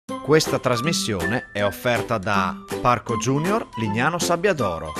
Questa trasmissione è offerta da Parco Junior Lignano Sabbiadoro.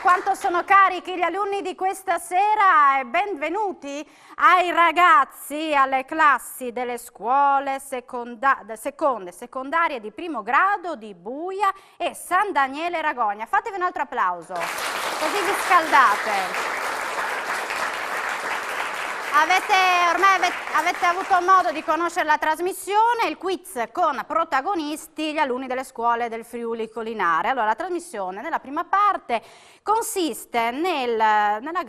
Quanto sono carichi gli alunni di questa sera e benvenuti ai ragazzi alle classi delle scuole seconde, secondarie di primo grado di Buia e San Daniele Ragogna. Fatevi un altro applauso, così vi scaldate. Ormai avete avuto modo di conoscere la trasmissione, il quiz con protagonisti gli alunni delle scuole del Friuli Collinare. Allora, la trasmissione nella prima parte consiste in una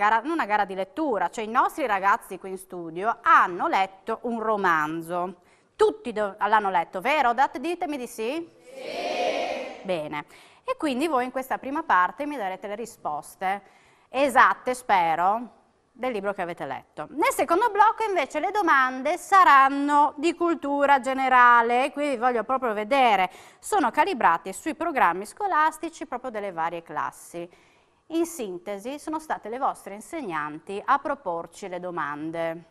gara di lettura, cioè i nostri ragazzi qui in studio hanno letto un romanzo. Tutti l'hanno letto, vero? Ditemi di sì? Sì! Bene. E quindi voi in questa prima parte mi darete le risposte esatte, spero, del libro che avete letto. Nel secondo blocco invece le domande saranno di cultura generale, qui vi voglio proprio vedere, sono calibrate sui programmi scolastici proprio delle varie classi. In sintesi sono state le vostre insegnanti a proporci le domande,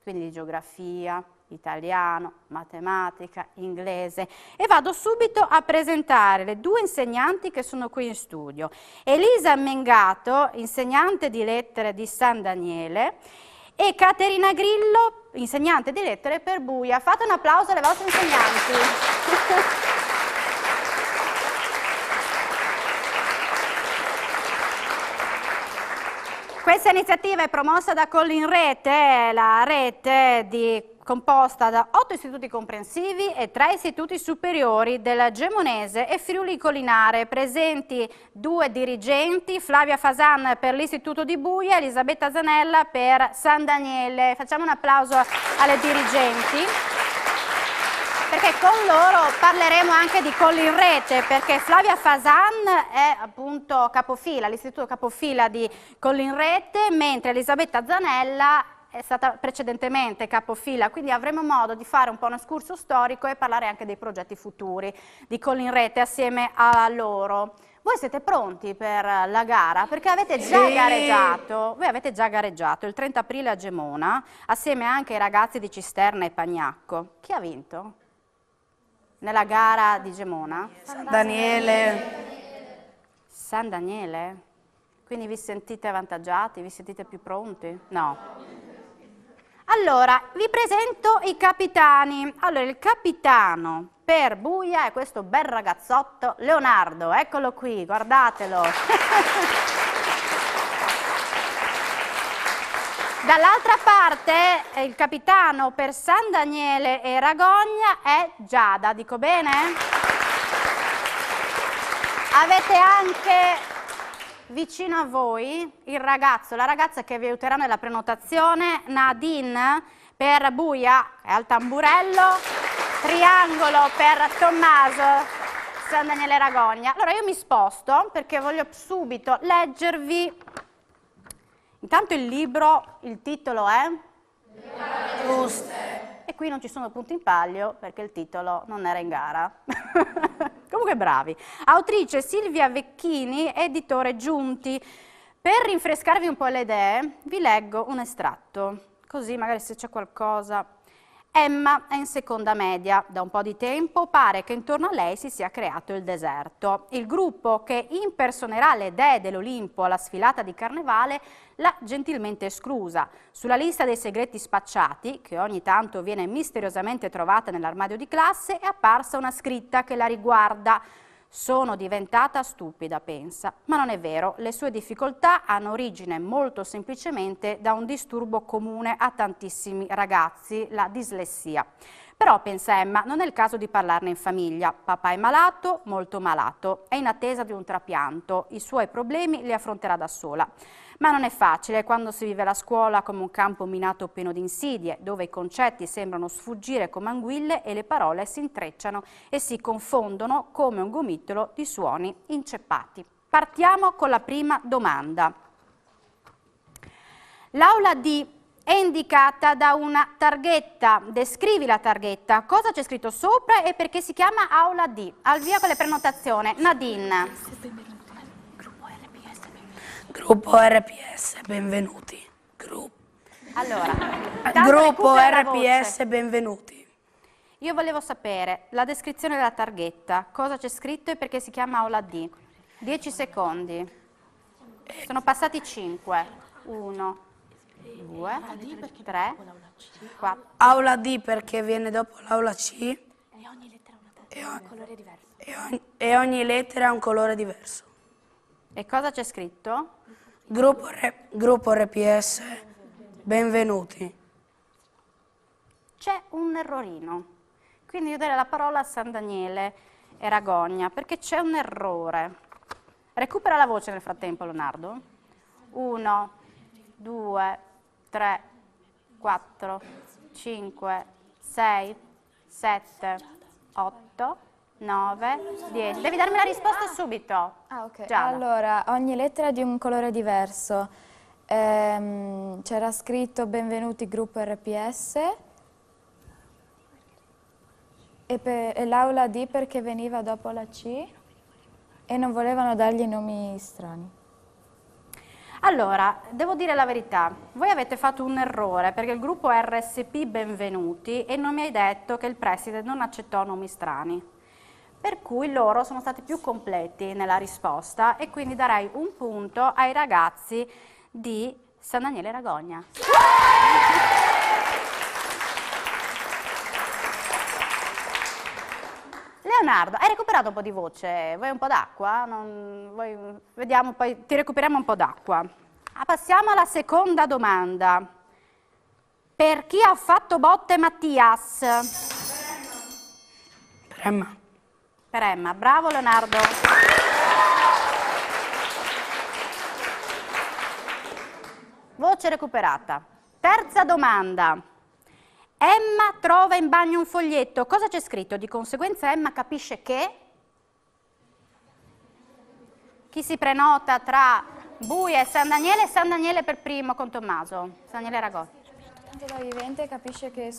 quindi di geografia, italiano, matematica, inglese, e vado subito a presentare le due insegnanti che sono qui in studio. Elisa Mengato, insegnante di lettere di San Daniele, e Caterina Grillo, insegnante di lettere per Buia. Fate un applauso alle vostre insegnanti. Questa iniziativa è promossa da Collinrete, la rete composta da 8 istituti comprensivi e 3 istituti superiori del Gemonese e Friuli Collinare, presenti 2 dirigenti, Flavia Fasan per l'Istituto di Buia, Elisabetta Zanella per San Daniele. Facciamo un applauso alle dirigenti, perché con loro parleremo anche di Collinrete, perché Flavia Fasan è appunto capofila, l'istituto capofila di Collinrete, mentre Elisabetta Zanella è stata precedentemente capofila, quindi avremo modo di fare un po' un escurso storico e parlare anche dei progetti futuri di Collinrete assieme a loro. Voi siete pronti per la gara? Perché avete già gareggiato, voi avete già gareggiato il 30 aprile a Gemona, assieme anche ai ragazzi di Cisterna e Pagnacco. Chi ha vinto nella gara di Gemona? San Daniele. San Daniele? Quindi vi sentite avvantaggiati? Vi sentite più pronti? No. Allora, vi presento i capitani. Allora, il capitano per Buia è questo bel ragazzotto, Leonardo. Eccolo qui, guardatelo. Dall'altra parte, il capitano per San Daniele e Ragogna è Giada, dico bene? Avete anche vicino a voi il ragazzo, la ragazza che vi aiuterà nella prenotazione, Nadine per Buia è al tamburello, triangolo per Tommaso, San Daniele Ragogna. Allora io mi sposto perché voglio subito leggervi, intanto il libro, il titolo è? Giuste. E qui non ci sono punti in palio perché il titolo non era in gara. Comunque bravi. Autrice Silvia Vecchini, editore Giunti. Per rinfrescarvi un po' le idee, vi leggo un estratto, così magari se c'è qualcosa. Emma è in seconda media. Da un po' di tempo pare che intorno a lei si sia creato il deserto. Il gruppo che impersonerà le dee dell'Olimpo alla sfilata di Carnevale l'ha gentilmente esclusa. Sulla lista dei segreti spacciati, che ogni tanto viene misteriosamente trovata nell'armadio di classe, è apparsa una scritta che la riguarda. Sono diventata stupida, pensa, ma non è vero. Le sue difficoltà hanno origine molto semplicemente da un disturbo comune a tantissimi ragazzi, la dislessia. Però, pensa Emma, non è il caso di parlarne in famiglia. Papà è malato, molto malato, è in attesa di un trapianto. I suoi problemi li affronterà da sola. Ma non è facile quando si vive la scuola come un campo minato pieno di insidie, dove i concetti sembrano sfuggire come anguille e le parole si intrecciano e si confondono come un gomitolo di suoni inceppati. Partiamo con la prima domanda. L'aula D è indicata da una targhetta. Descrivi la targhetta. Cosa c'è scritto sopra e perché si chiama Aula D? Al via con le prenotazioni. Nadine. Gruppo RPS, benvenuti. Allora, Gruppo RPS, benvenuti. io volevo sapere la descrizione della targhetta. Cosa c'è scritto e perché si chiama Aula D? 10 secondi. Sono passati 5. 1, 2, 3, 4. Aula D perché viene dopo l'aula C e ogni lettera ha un colore diverso. E cosa c'è scritto? Gruppo RPS, benvenuti. C'è un errorino. Quindi io darei la parola a San Daniele e Ragogna perché c'è un errore. Recupera la voce nel frattempo, Leonardo. 1, 2, 3, 4, 5, 6, 7, 8, 9, 10. Devi darmi la risposta subito. Ah, ok. Giada. Allora, ogni lettera è di un colore diverso. C'era scritto benvenuti gruppo RPS e l'aula D perché veniva dopo la C e non volevano dargli nomi strani. Allora, devo dire la verità, voi avete fatto un errore perché il gruppo RSP benvenuti e non mi hai detto che il preside non accettò nomi strani. Per cui loro sono stati più completi nella risposta e quindi darei un punto ai ragazzi di San Daniele Ragogna. Leonardo, hai recuperato un po' di voce? Vuoi un po' d'acqua? Vediamo, poi ti recuperiamo un po' d'acqua. Passiamo alla seconda domanda. Per chi ha fatto botte Mattias? Per Emma. Per Emma, bravo Leonardo. Voce recuperata. Terza domanda. Emma trova in bagno un foglietto. Cosa c'è scritto? Di conseguenza Emma capisce che chi si prenota tra Buia e San Daniele per primo con Tommaso. San Daniele Ragogna. Da vivente capisce che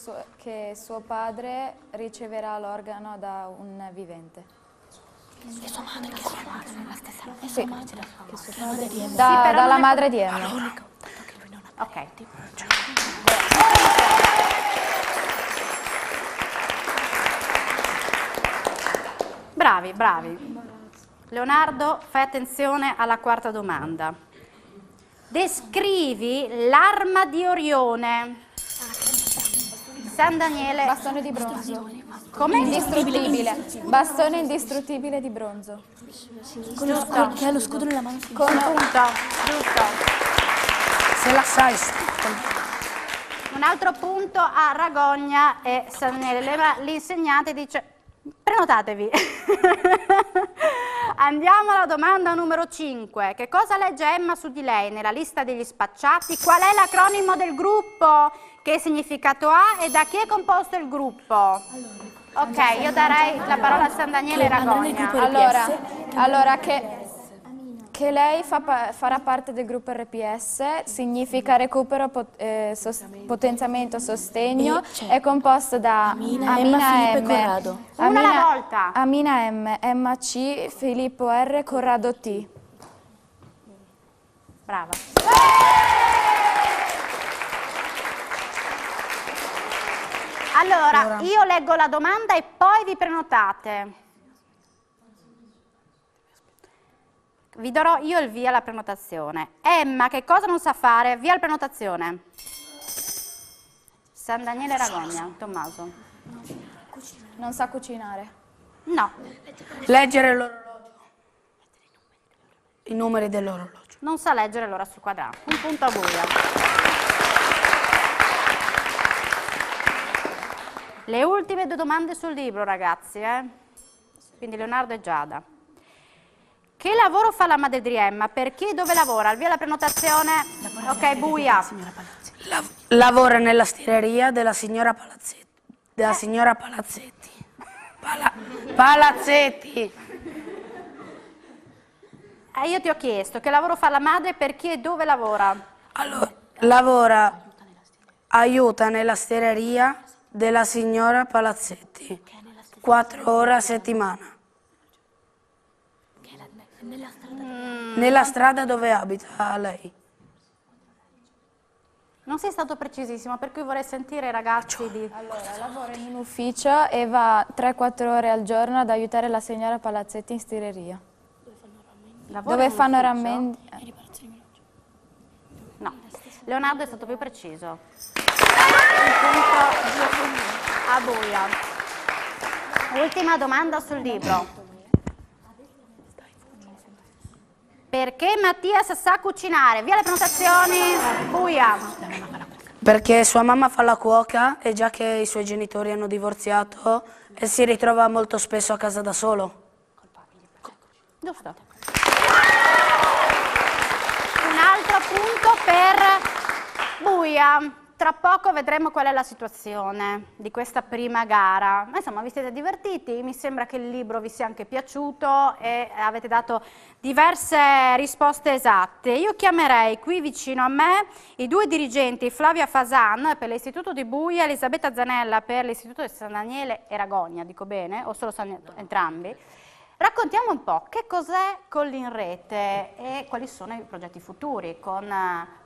suo padre riceverà l'organo da un vivente. E sua madre, che sua madre, la stessa Sì. madre di Emma. Dalla madre di Emma. Ok. Bravi, bravi. Leonardo, fai attenzione alla quarta domanda. Descrivi l'arma di Orione. San Daniele. Bastone di bronzo. Come? Indistruttibile. Bastone indistruttibile di bronzo. Che ha lo scudo nella mano. Con un punto, giusto. Se la sai. Un altro punto a Ragogna e San Daniele. L'insegnante dice prenotatevi. Andiamo alla domanda numero 5. Che cosa legge Emma su di lei nella lista degli spacciati? Qual è l'acronimo del gruppo? Che significato ha e da chi è composto il gruppo? Ok, io darei la parola a San Daniele Ragogna. Allora che lei farà parte del gruppo RPS significa recupero, potenziamento, sostegno, è composto da Amina, Emma, Filippo e Corrado. Una alla volta. Amina M, Emma C, Filippo R, Corrado T. Brava. Allora, io leggo la domanda e poi vi prenotate. Vi darò io il via alla prenotazione. Emma, che cosa non sa fare? Via alla prenotazione. San Daniele Ragogna, Tommaso. Non sa cucinare. No, Leggere l'orologio. I numeri dell'orologio. non sa leggere l'ora sul quadrato. Un punto a buia. Le ultime 2 domande sul libro, ragazzi, quindi Leonardo e Giada. Che lavoro fa la madre di Emma? Per chi e dove lavora? Al via la prenotazione. Ok, buia. Lavora nella stireria della signora Palazzetti. Palazzetti. Io ti ho chiesto che lavoro fa la madre, per chi e dove lavora? Allora, aiuta nella stireria della signora Palazzetti, 4 ore a settimana. Nella strada dove abita lei. Non sei stato precisissimo, per cui vorrei sentire i ragazzi di... Allora, lavora in un ufficio e va 3-4 ore al giorno ad aiutare la signora Palazzetti in stireria. Dove fanno rammendo? No, Leonardo è stato più preciso. Un punto a buia. Ultima domanda sul libro. Perché Mattias sa cucinare? Via le prenotazioni, buia. Perché sua mamma fa la cuoca e già che i suoi genitori hanno divorziato e si ritrova molto spesso a casa da solo. Giusto. Un altro punto per buia. Tra poco vedremo qual è la situazione di questa prima gara. Ma insomma, vi siete divertiti? Mi sembra che il libro vi sia anche piaciuto e avete dato diverse risposte esatte. Io chiamerei qui vicino a me i 2 dirigenti, Flavia Fasan per l'Istituto di Buia, Elisabetta Zanella per l'Istituto di San Daniele e Ragogna, dico bene? O solo entrambi? Raccontiamo un po' che cos'è Collinrete e quali sono i progetti futuri con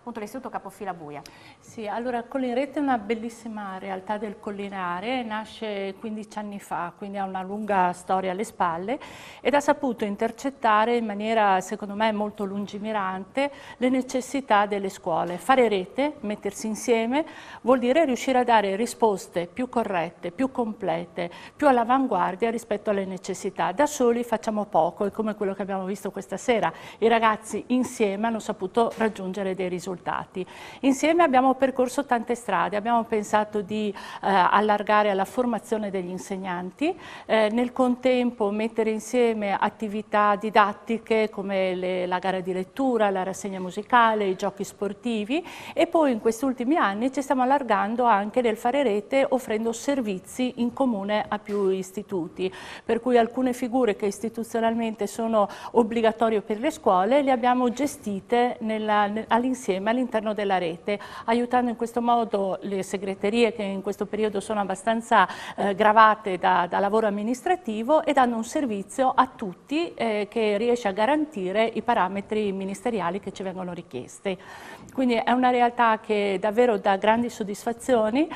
appunto l'Istituto Capofila Buia. Sì, allora Collinrete è una bellissima realtà del Collinare, nasce 15 anni fa, quindi ha una lunga storia alle spalle ed ha saputo intercettare in maniera secondo me molto lungimirante le necessità delle scuole. Fare rete, mettersi insieme, vuol dire riuscire a dare risposte più corrette, più complete, più all'avanguardia rispetto alle necessità. Da soli facciamo poco, è come quello che abbiamo visto questa sera. I ragazzi insieme hanno saputo raggiungere dei risultati. Insieme abbiamo percorso tante strade, abbiamo pensato di allargare alla formazione degli insegnanti, nel contempo mettere insieme attività didattiche come la gara di lettura, la rassegna musicale, i giochi sportivi e poi in questi ultimi anni ci stiamo allargando anche nel fare rete offrendo servizi in comune a più istituti, per cui alcune figure che istituzionalmente sono obbligatorie per le scuole le abbiamo gestite all'insieme all'interno della rete, aiutando in questo modo le segreterie che in questo periodo sono abbastanza gravate da lavoro amministrativo e danno un servizio a tutti che riesce a garantire i parametri ministeriali che ci vengono richiesti. Quindi è una realtà che davvero dà grandi soddisfazioni,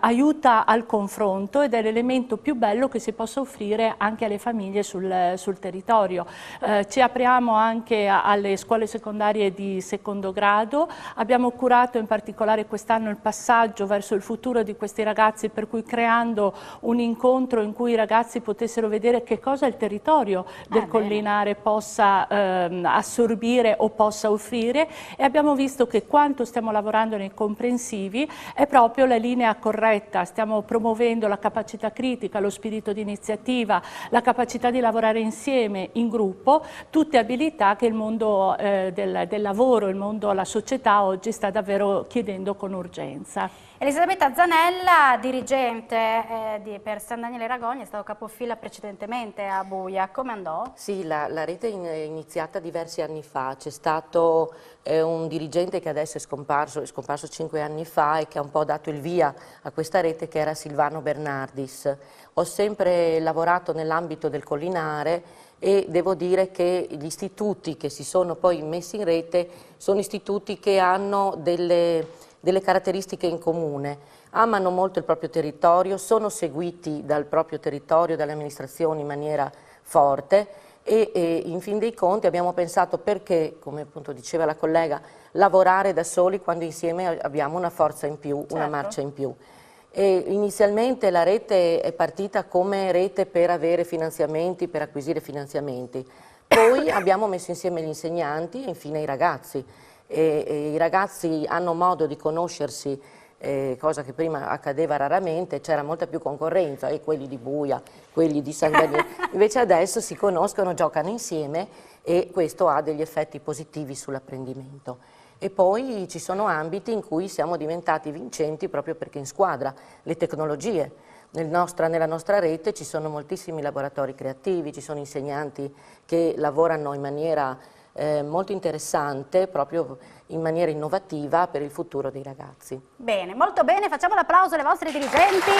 aiuta al confronto ed è l'elemento più bello che si possa offrire anche alle famiglie sul territorio. Ci apriamo anche alle scuole secondarie di secondo grado, abbiamo curato in particolare quest'anno il passaggio verso il futuro di questi ragazzi, per cui creando un incontro in cui i ragazzi potessero vedere che cosa il territorio del Collinare possa assorbire o possa offrire e abbiamo visto che quanto stiamo lavorando nei comprensivi è proprio la linea corretta, stiamo promuovendo la capacità critica, lo spirito di iniziativa, la capacità di lavorare insieme, in gruppo, tutte abilità che il mondo del lavoro, il mondo, la società oggi sta davvero chiedendo con urgenza. Elisabetta Zanella, dirigente per San Daniele Ragogna, è stato capofila precedentemente a Buia, come andò? Sì, la rete è iniziata diversi anni fa, c'è stato un dirigente che adesso è scomparso 5 anni fa e che ha un po' dato il via a questa rete, che era Silvano Bernardis. Ho sempre lavorato nell'ambito del Collinare e devo dire che gli istituti che si sono poi messi in rete sono istituti che hanno delle caratteristiche in comune, amano molto il proprio territorio, sono seguiti dal proprio territorio, dalle amministrazioni in maniera forte e in fin dei conti abbiamo pensato perché, come appunto diceva la collega, lavorare da soli quando insieme abbiamo una forza in più, una marcia in più. E inizialmente la rete è partita come rete per avere finanziamenti, per acquisire finanziamenti, poi abbiamo messo insieme gli insegnanti e infine i ragazzi. E i ragazzi hanno modo di conoscersi cosa che prima accadeva raramente, c'era molta più concorrenza, e quelli di Buia, quelli di San Daniele, invece adesso si conoscono, giocano insieme e questo ha degli effetti positivi sull'apprendimento. E poi ci sono ambiti in cui siamo diventati vincenti proprio perché in squadra, le tecnologie. Nella nostra rete ci sono moltissimi laboratori creativi, ci sono insegnanti che lavorano in maniera molto interessante, proprio in maniera innovativa per il futuro dei ragazzi. Bene, molto bene, facciamo l'applauso alle vostre dirigenti.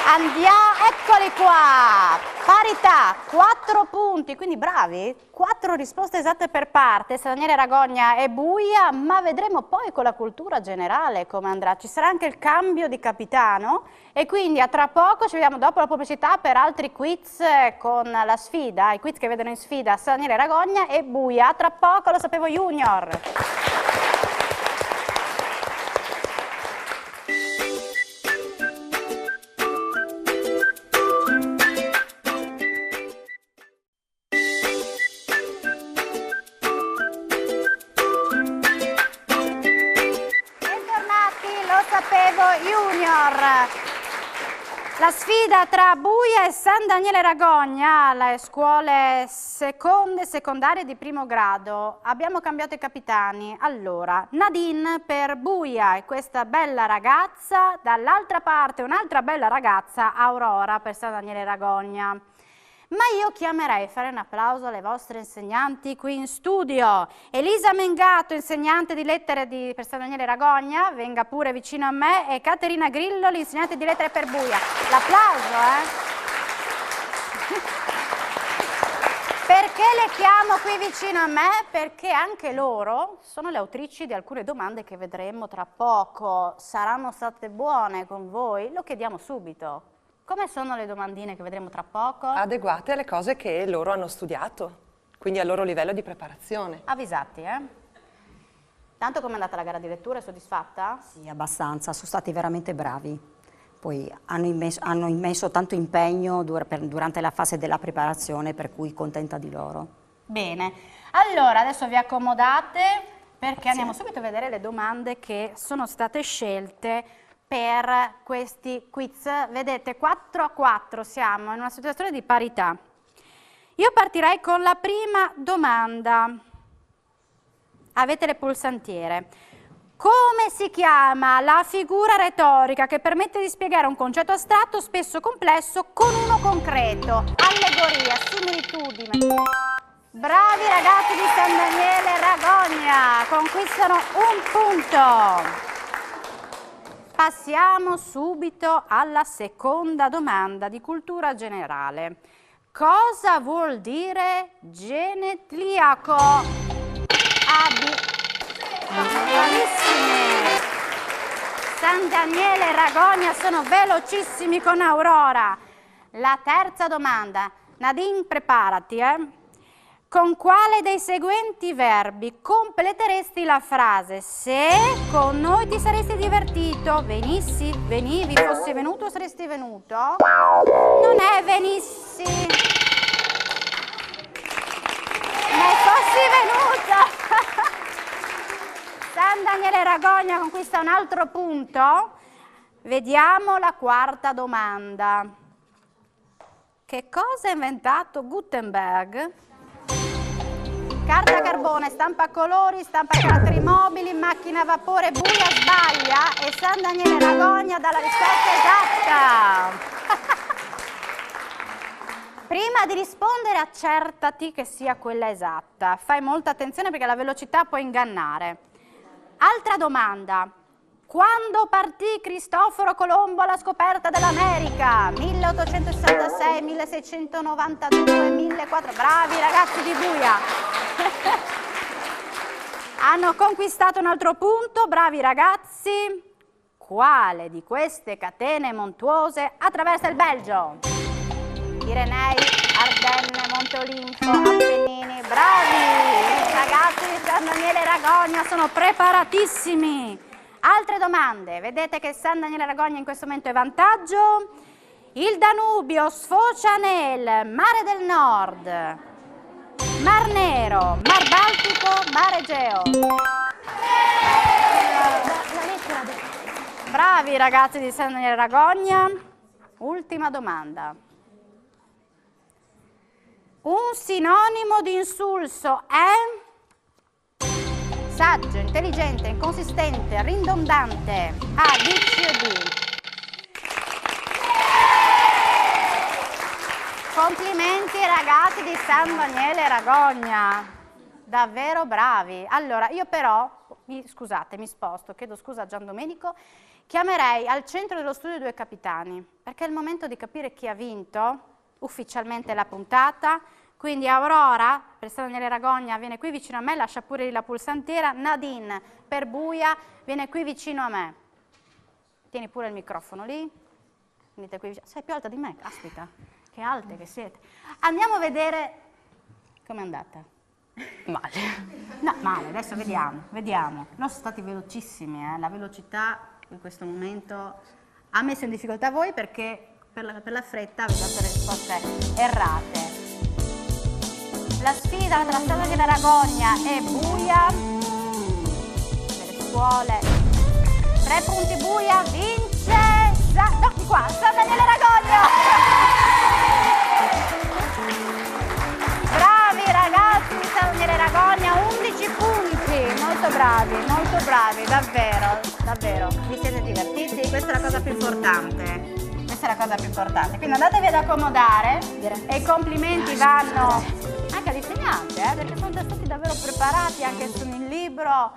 Andiamo, eccoli qua, parità, 4 punti, quindi bravi, 4 risposte esatte per parte, San Daniele, Ragogna e Buia, ma vedremo poi con la cultura generale come andrà, ci sarà anche il cambio di capitano e quindi a tra poco ci vediamo dopo la pubblicità per altri quiz con la sfida, i quiz che vedono in sfida San Daniele, Ragogna e Buia, a tra poco Lo Sapevo Junior. La sfida tra Buia e San Daniele Ragogna alle scuole seconde e secondarie di primo grado. Abbiamo cambiato i capitani. Allora, Nadine per Buia e questa bella ragazza, dall'altra parte un'altra bella ragazza, Aurora per San Daniele Ragogna. Ma io chiamerei, fare un applauso alle vostre insegnanti qui in studio. Elisa Mengato, insegnante di lettere per San Daniele Ragogna, venga pure vicino a me, e Caterina Grillo, l'insegnante di lettere per Buia. L'applauso, Perché le chiamo qui vicino a me? Perché anche loro sono le autrici di alcune domande che vedremo tra poco. Saranno state buone con voi? Lo chiediamo subito. Come sono le domandine che vedremo tra poco? Adeguate alle cose che loro hanno studiato, quindi al loro livello di preparazione. Avvisati, Tanto com'è andata la gara di lettura, è soddisfatta? Sì, abbastanza, sono stati veramente bravi. Poi hanno immesso tanto impegno durante la fase della preparazione, per cui contenta di loro. Bene, allora adesso vi accomodate perché andiamo subito a vedere le domande che sono state scelte per questi quiz. Vedete, 4-4, siamo in una situazione di parità. Io partirei con la prima domanda. Avete le pulsantiere. Come si chiama la figura retorica che permette di spiegare un concetto astratto, spesso complesso, con uno concreto? Allegoria, similitudine. Bravi ragazzi di San Daniele Ragogna, conquistano un punto. Passiamo subito alla seconda domanda di cultura generale. Cosa vuol dire genetriaco? Bravissimi! San Daniele e Ragogna sono velocissimi con Aurora. La terza domanda. Nadine, preparati, Con quale dei seguenti verbi completeresti la frase? Se con noi ti saresti divertito, venissi, venivi, fossi venuto, saresti venuto? Non è venissi. Ne fossi venuto. San Daniele Ragogna conquista un altro punto. Vediamo la quarta domanda. Che cosa ha inventato Gutenberg? Carta carbone, stampa a colori, stampa a caratteri mobili, macchina a vapore. Buia sbaglia e San Daniele Ragogna dà la risposta esatta. Prima di rispondere accertati che sia quella esatta. Fai molta attenzione perché la velocità può ingannare. Altra domanda. Quando partì Cristoforo Colombo alla scoperta dell'America? 1866, 1692, 1400. Bravi ragazzi di Buia. Hanno conquistato un altro punto, bravi ragazzi. Quale di queste catene montuose attraversa il Belgio? Pirenei, Ardenne, Monte Olimpo, Appennini. Bravi! I ragazzi di San Daniele Ragogna sono preparatissimi. Altre domande. Vedete che San Daniele Ragogna in questo momento è vantaggio. Il Danubio sfocia nel Mare del Nord, Mar Nero, Mar Baltico, Mar Egeo. Bravi ragazzi di San Daniele Ragogna. Ultima domanda. Un sinonimo di insulso è saggio, intelligente, inconsistente, ridondante. A, B, C o D? Complimenti ragazzi di San Daniele Ragogna, davvero bravi. Allora, io però, scusate, mi sposto, chiedo scusa a Gian Domenico, chiamerei al centro dello studio 2 capitani, perché è il momento di capire chi ha vinto ufficialmente la puntata. Quindi Aurora, per San Daniele Ragogna, viene qui vicino a me, lascia pure lì la pulsantiera. Nadine, per Buia, viene qui vicino a me. Tieni pure il microfono lì. Venite qui vicino. Sei più alta di me, caspita. Che alte che siete. Andiamo a vedere com'è andata. Male. No, male, adesso vediamo. Loro sono stati velocissimi, La velocità in questo momento ha messo in difficoltà voi perché per la fretta avete dato le risposte errate. La sfida tra San Daniele Ragogna e Buia, delle scuole. 3 punti Buia, vince... No, di qua, San Daniele Ragogna! Bravi ragazzi di San Daniele Ragogna, 11 punti, molto bravi, davvero, vi siete divertiti? Questa è la cosa più importante, quindi andatevi ad accomodare. E i complimenti vanno anche agli insegnanti, perché sono stati davvero preparati anche su un libro,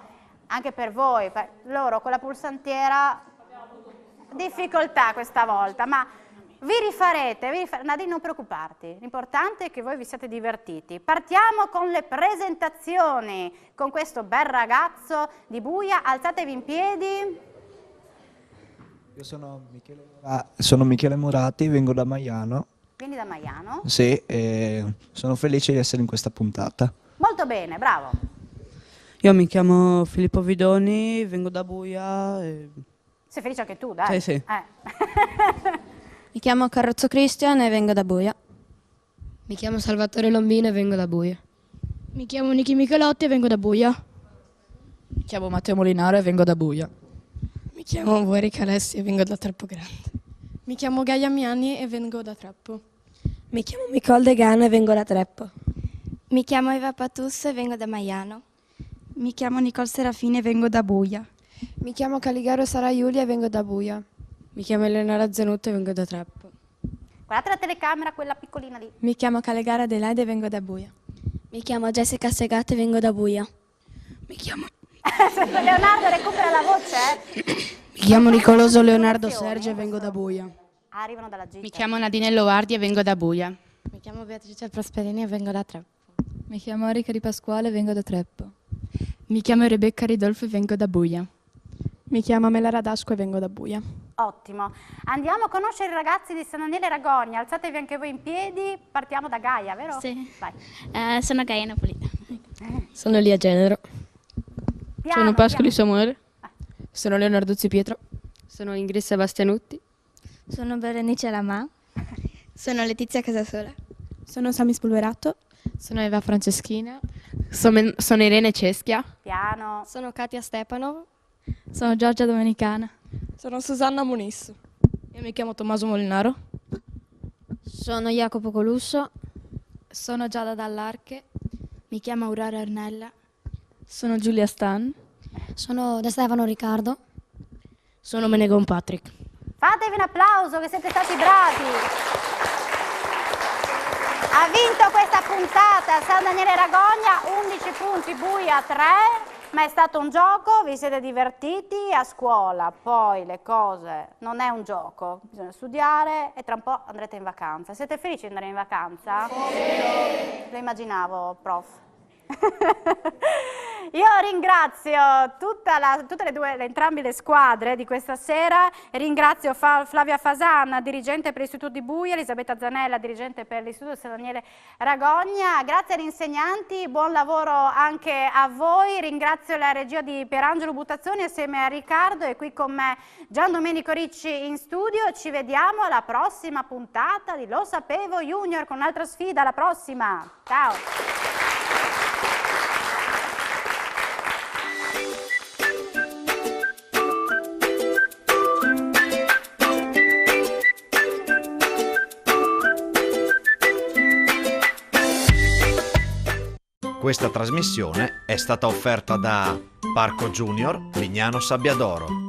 anche per voi, loro con la pulsantiera, difficoltà questa volta, ma vi rifarete. Nadine, non preoccuparti, l'importante è che voi vi siate divertiti. Partiamo con le presentazioni, con questo bel ragazzo di Buia, alzatevi in piedi. Io sono Michele Murati, vengo da Maiano. Vieni da Maiano? Sì, e sono felice di essere in questa puntata. Molto bene, bravo. Io mi chiamo Filippo Vidoni, vengo da Buia. Sei felice anche tu, dai? Sì. Mi chiamo Carrozzo Cristian e vengo da Buia. Mi chiamo Salvatore Lombino e vengo da Buia. Mi chiamo Nichi Michelotti e vengo da Buia. Mi chiamo Matteo Molinaro e vengo da Buia. Mi chiamo Vuorica Alessi e vengo da Treppo Grande. Mi chiamo Gaia Miani e vengo da Treppo. Mi chiamo Nicole Degano e vengo da Treppo. Mi chiamo Eva Patus e vengo da Maiano. Mi chiamo Nicole Serafini e vengo da Buia. Mi chiamo Caligaro Sara Giulia e vengo da Buia. Mi chiamo Eleonora Zanutto e vengo da Treppo. Guardate la telecamera, quella piccolina lì. Mi chiamo Calegara Adelaide e vengo da Buia. Mi chiamo Jessica Segate e vengo da Buia. Mi chiamo... Leonardo, recupera la voce. Mi chiamo Nicoloso Leonardo Sergio e vengo da Buia. Arrivano dalla gita. Mi chiamo Nadine Loardi e vengo da Buia. Mi chiamo Beatrice Prosperini e vengo da Treppo. Mi chiamo Erika Di Pasquale e vengo da Treppo. Mi chiamo Rebecca Ridolfo e vengo da Buia. Mi chiamo Melara Dasco e vengo da Buia. Ottimo. Andiamo a conoscere i ragazzi di San Daniele Ragogna. Alzatevi anche voi in piedi. Partiamo da Gaia, vero? Sì. Vai. Sono Gaia Napolitano. Sono Lia Genero. Sono Pascoli Samuele. Sono Leonardo Zipietro. Sono Ingrid Sebastianutti. Sono Berenice Lamà. Sono Letizia Casasola. Sono Sami Spolverato. Sono Eva Franceschina. Sono Irene Ceschia. Piano. Sono Katia Stepanov. Sono Giorgia Domenicana. Sono Susanna Muniz. Io mi chiamo Tommaso Molinaro. Sono Jacopo Colusso. Sono Giada Dall'Arche. Mi chiamo Aurora Ornella. Sono Giulia Stan. Sono De Stefano Riccardo. Sono Menegon Patrick. Fatevi un applauso che siete stati bravi. Ha vinto questa puntata San Daniele Ragogna, 11 punti, Buia 3, ma è stato un gioco, vi siete divertiti a scuola, poi le cose non è un gioco, bisogna studiare e tra un po' andrete in vacanza. Siete felici di andare in vacanza? Sì. Lo immaginavo, prof. Io ringrazio entrambe le squadre di questa sera, ringrazio Flavia Fasan, dirigente per l'Istituto di Buia, Elisabetta Zanella, dirigente per l'Istituto San Daniele Ragogna, grazie agli insegnanti, buon lavoro anche a voi, ringrazio la regia di Pierangelo Buttazzoni assieme a Riccardo e qui con me Gian Domenico Ricci in studio, ci vediamo alla prossima puntata di Lo Sapevo Junior con un'altra sfida, alla prossima, ciao! Questa trasmissione è stata offerta da Parco Junior Lignano Sabbiadoro.